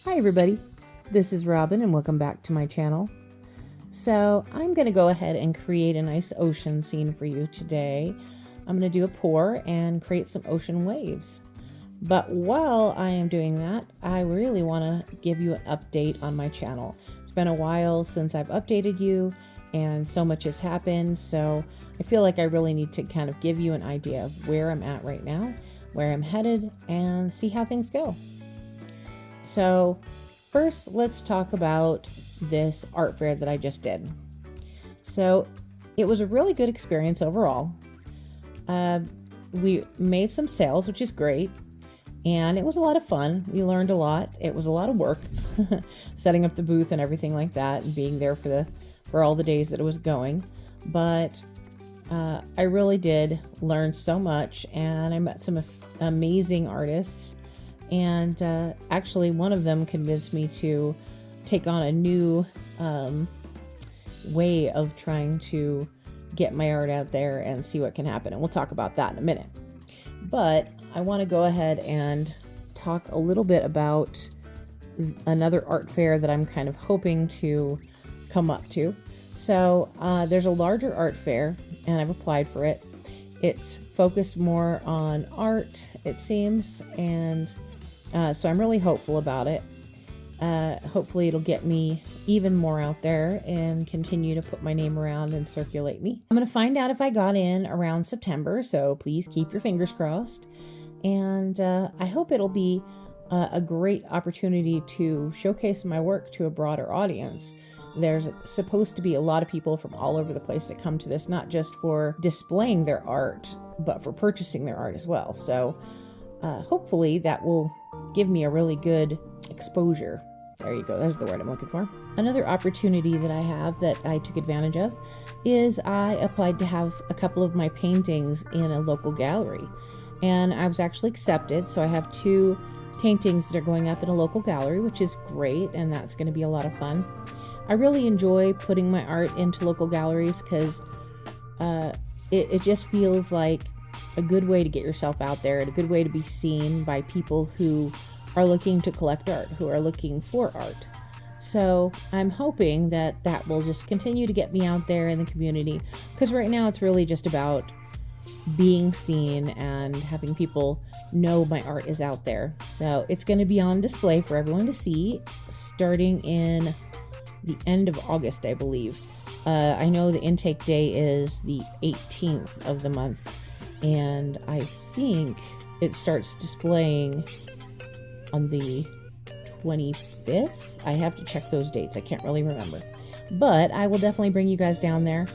Hi everybody, this is Robin and welcome back to my channel. So I'm going to go ahead and create a nice ocean scene for you today. I'm going to do a pour and create some ocean waves. But while I am doing that, I really want to give you an update on my channel. It's been a while since I've updated you and so much has happened, so I feel like I really need to kind of give you an idea of where I'm at right now, where I'm headed, and see how things go. So first, let's talk about this art fair that I just did. So it was a really good experience overall. We made some sales, which is great, and it was a lot of fun. We learned a lot. It was a lot of work setting up the booth and everything like that, and being there for all the days that it was going. But I really did learn so much, and I met some amazing artists. And actually, one of them convinced me to take on a new way of trying to get my art out there and see what can happen. And we'll talk about that in a minute. But I want to go ahead and talk a little bit about another art fair that I'm kind of hoping to come up to. So there's a larger art fair, and I've applied for it. It's focused more on art, it seems, and so I'm really hopeful about it. Hopefully it'll get me even more out there and continue to put my name around and circulate me. I'm going to find out if I got in around September, so please keep your fingers crossed. And I hope it'll be a great opportunity to showcase my work to a broader audience. There's supposed to be a lot of people from all over the place that come to this, not just for displaying their art, but for purchasing their art as well. So hopefully that will give me a really good exposure. There you go. There's the word I'm looking for. Another opportunity that I have that I took advantage of is I applied to have a couple of my paintings in a local gallery, and I was actually accepted. So I have 2 paintings that are going up in a local gallery, which is great, and that's going to be a lot of fun. I really enjoy putting my art into local galleries because it just feels like a good way to get yourself out there and a good way to be seen by people who are looking to collect art, who are looking for art. So I'm hoping that that will just continue to get me out there in the community, because right now it's really just about being seen and having people know my art is out there. So it's going to be on display for everyone to see starting in the end of August, I believe. I know the intake day is the 18th of the month, and I think it starts displaying on the 25th. I have to check those dates. I can't really remember. But I will definitely bring you guys down there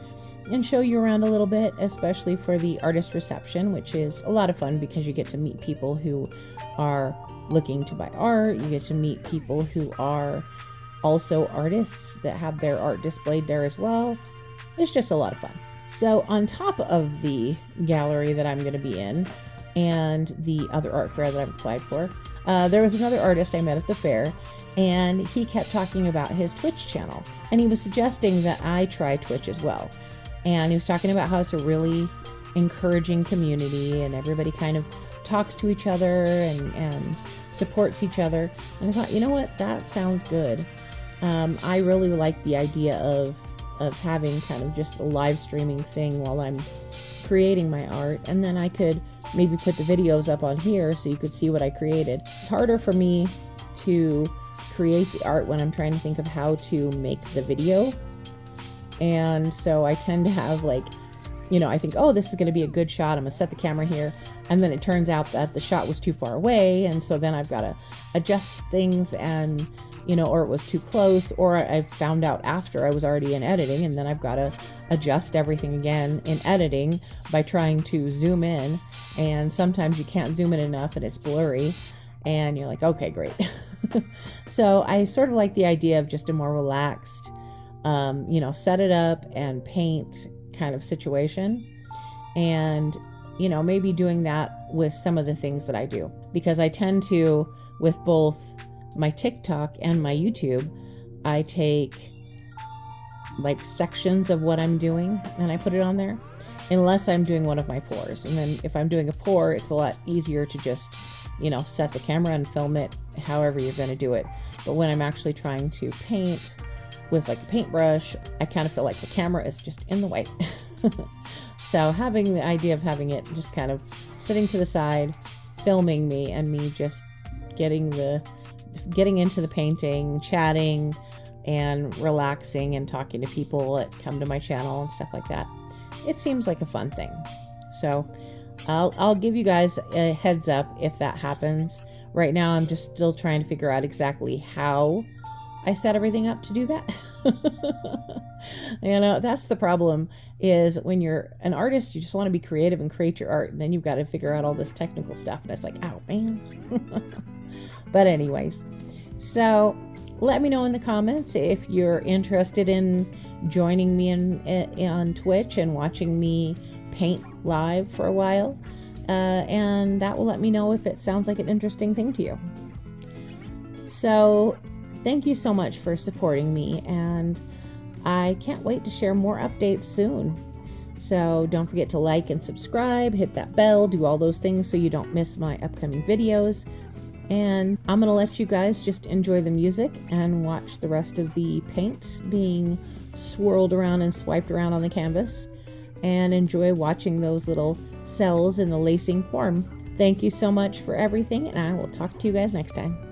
and show you around a little bit, especially for the artist reception, which is a lot of fun because you get to meet people who are looking to buy art. You get to meet people who are also artists that have their art displayed there as well. It's just a lot of fun. So on top of the gallery that I'm going to be in and the other art fair that I've applied for, there was another artist I met at the fair, and he kept talking about his Twitch channel, and he was suggesting that I try Twitch as well. And he was talking about how it's a really encouraging community and everybody kind of talks to each other and supports each other. And I thought, you know what, that sounds good. I really like the idea of having kind of just a live streaming thing while I'm creating my art, and then I could maybe put the videos up on here so you could see what I created. It's harder for me to create the art when I'm trying to think of how to make the video, and so I tend to have I think, oh, this is going to be a good shot, I'm gonna set the camera here, and then it turns out that the shot was too far away, and so then I've got to adjust things, and or it was too close, or I found out after I was already in editing, and then I've got to adjust everything again in editing by trying to zoom in, and sometimes you can't zoom in enough and it's blurry, and you're like, okay, great. So I sort of like the idea of just a more relaxed, set it up and paint kind of situation, and maybe doing that with some of the things that I do, because I tend to, with both my TikTok and my YouTube, I take sections of what I'm doing and I put it on there, unless I'm doing one of my pours. And then if I'm doing a pour, it's a lot easier to just set the camera and film it however you're going to do it. But when I'm actually trying to paint with like a paintbrush, I kind of feel like the camera is just in the way. So having the idea of having it just kind of sitting to the side, filming me, and me just getting into the painting, chatting and relaxing and talking to people that come to my channel and stuff like that, it seems like a fun thing. So I'll give you guys a heads up if that happens. Right now I'm just still trying to figure out exactly how I set everything up to do that. You know, that's the problem, is when you're an artist, you just want to be creative and create your art, and then you've got to figure out all this technical stuff, and it's like, oh man. But anyways, so let me know in the comments if you're interested in joining me on Twitch and watching me paint live for a while, and that will let me know if it sounds like an interesting thing to you. So thank you so much for supporting me, and I can't wait to share more updates soon. So don't forget to like and subscribe, hit that bell, do all those things so you don't miss my upcoming videos. And I'm going to let you guys just enjoy the music and watch the rest of the paint being swirled around and swiped around on the canvas, and enjoy watching those little cells in the lacing form. Thank you so much for everything, and I will talk to you guys next time.